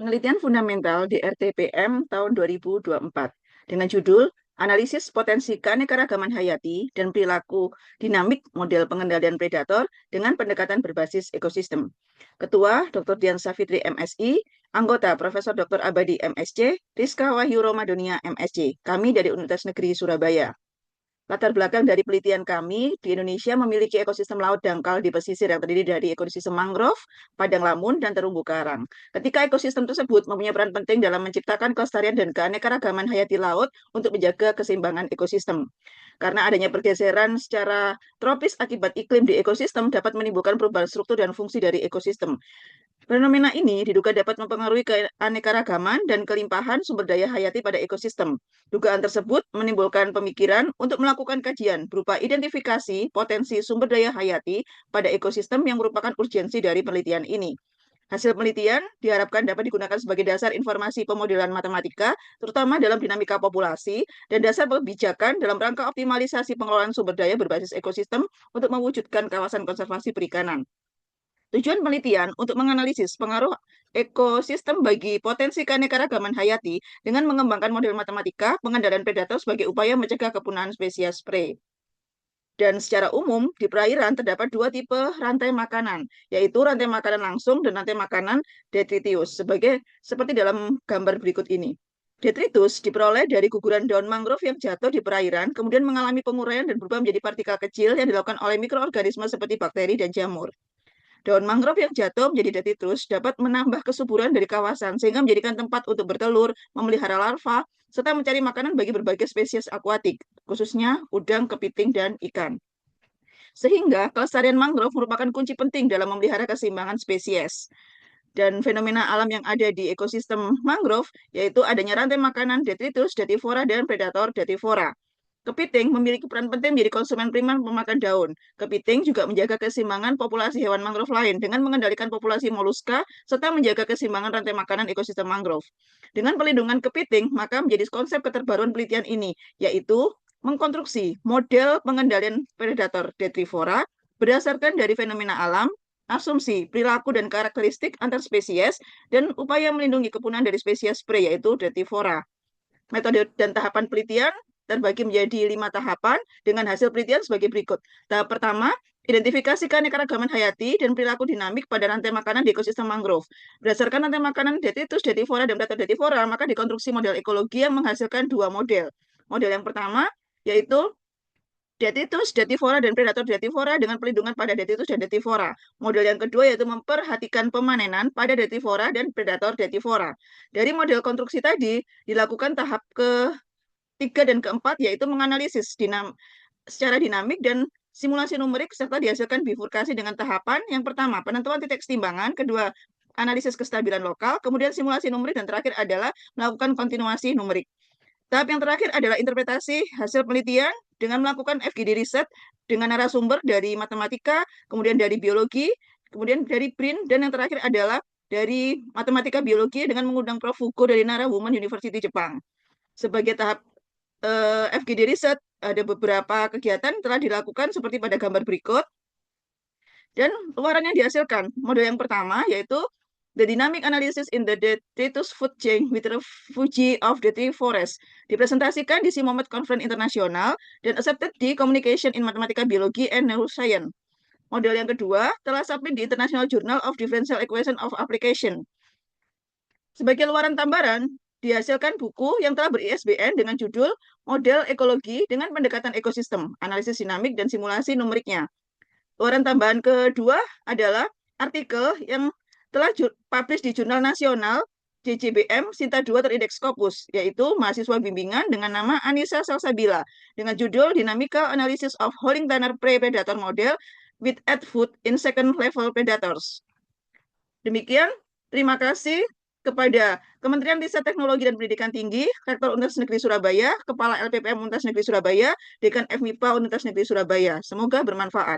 Penelitian fundamental di RTPM tahun 2024 dengan judul Analisis Potensi Keanekaragaman Hayati dan Perilaku Dinamik Model Pengendalian Predator dengan Pendekatan Berbasis Ekosistem. Ketua Dr. Dian Safitri MSI, anggota Profesor Dr. Abadi MSc, Rizka Wahyu Romadonia MSc. Kami dari Universitas Negeri Surabaya. Latar belakang dari penelitian kami, di Indonesia memiliki ekosistem laut dangkal di pesisir yang terdiri dari ekosistem mangrove, padang lamun, dan terumbu karang. Ketika ekosistem tersebut mempunyai peran penting dalam menciptakan kelestarian dan keanekaragaman hayati laut untuk menjaga keseimbangan ekosistem. Karena adanya pergeseran secara tropis akibat iklim di ekosistem dapat menimbulkan perubahan struktur dan fungsi dari ekosistem. Fenomena ini diduga dapat mempengaruhi keanekaragaman dan kelimpahan sumber daya hayati pada ekosistem. Dugaan tersebut menimbulkan pemikiran untuk melakukan kajian berupa identifikasi potensi sumber daya hayati pada ekosistem yang merupakan urgensi dari penelitian ini. Hasil penelitian diharapkan dapat digunakan sebagai dasar informasi pemodelan matematika, terutama dalam dinamika populasi, dan dasar kebijakan dalam rangka optimalisasi pengelolaan sumber daya berbasis ekosistem untuk mewujudkan kawasan konservasi perikanan. Tujuan penelitian untuk menganalisis pengaruh ekosistem bagi potensi keanekaragaman hayati dengan mengembangkan model matematika pengendalian predator sebagai upaya mencegah kepunahan spesies prey. Dan secara umum, di perairan terdapat dua tipe rantai makanan, yaitu rantai makanan langsung dan rantai makanan detritus, seperti dalam gambar berikut ini. Detritus diperoleh dari guguran daun mangrove yang jatuh di perairan, kemudian mengalami penguraian dan berubah menjadi partikel kecil yang dilakukan oleh mikroorganisme seperti bakteri dan jamur. Daun mangrove yang jatuh menjadi detritus dapat menambah kesuburan dari kawasan sehingga menjadikan tempat untuk bertelur, memelihara larva, serta mencari makanan bagi berbagai spesies akuatik, khususnya udang, kepiting, dan ikan. Sehingga kelestarian mangrove merupakan kunci penting dalam memelihara keseimbangan spesies. Dan fenomena alam yang ada di ekosistem mangrove yaitu adanya rantai makanan detritus, detivora, dan predator detivora. Kepiting memiliki peran penting menjadi konsumen primer pemakan daun. Kepiting juga menjaga keseimbangan populasi hewan mangrove lain dengan mengendalikan populasi moluska serta menjaga keseimbangan rantai makanan ekosistem mangrove. Dengan pelindungan kepiting, maka menjadi konsep keterbaruan penelitian ini, yaitu mengkonstruksi model pengendalian predator detrivora berdasarkan dari fenomena alam, asumsi, perilaku, dan karakteristik antar spesies, dan upaya melindungi kepunahan dari spesies prey, yaitu detrivora. Metode dan tahapan penelitian terbagi menjadi 5 tahapan dengan hasil penelitian sebagai berikut. Tahap pertama, identifikasi keanekaragaman hayati dan perilaku dinamik pada rantai makanan di ekosistem mangrove. Berdasarkan rantai makanan detritus, detivora, dan predator detivora, maka dikonstruksi model ekologi yang menghasilkan dua model. Model yang pertama yaitu detritus, detivora, dan predator detivora dengan pelindungan pada detritus dan detivora. Model yang kedua yaitu memperhatikan pemanenan pada detivora dan predator detivora. Dari model konstruksi tadi, dilakukan tahap ketiga dan keempat, yaitu menganalisis secara dinamik dan simulasi numerik, serta dihasilkan bifurkasi dengan tahapan yang pertama, penentuan titik keseimbangan, kedua, analisis kestabilan lokal, kemudian simulasi numerik, dan terakhir adalah melakukan kontinuasi numerik. Tahap yang terakhir adalah interpretasi hasil penelitian dengan melakukan FGD riset dengan narasumber dari matematika, kemudian dari biologi, kemudian dari BRIN, dan yang terakhir adalah dari matematika biologi dengan mengundang Prof. Fuko dari Nara Women University Jepang. Sebagai tahap FGD riset, ada beberapa kegiatan telah dilakukan seperti pada gambar berikut. Dan luaran yang dihasilkan, model yang pertama yaitu The Dynamic Analysis in the Detritus Food Chain with Refuge of the Tree Forest, dipresentasikan di SIMOMED Conference Internasional dan accepted di Communication in Mathematical Biology and Neuroscience. Model yang kedua telah submit di International Journal of Differential Equation of Application. Sebagai luaran tambahan, dihasilkan buku yang telah ber-ISBN dengan judul Model Ekologi dengan Pendekatan Ekosistem, Analisis Dinamik dan Simulasi Numeriknya. Luaran tambahan kedua adalah artikel yang telah publish di Jurnal Nasional JJBM Sinta 2 terindeks Scopus, yaitu mahasiswa bimbingan dengan nama Anissa Salsabila, dengan judul Dynamical Analysis of Howling Tanner Prey Predator Model with Ad Food in Second Level Predators. Demikian, terima kasih kepada Kementerian Riset Teknologi dan Pendidikan Tinggi, Rektor Universitas Negeri Surabaya, Kepala LPPM Universitas Negeri Surabaya, Dekan FMIPA Universitas Negeri Surabaya. Semoga bermanfaat.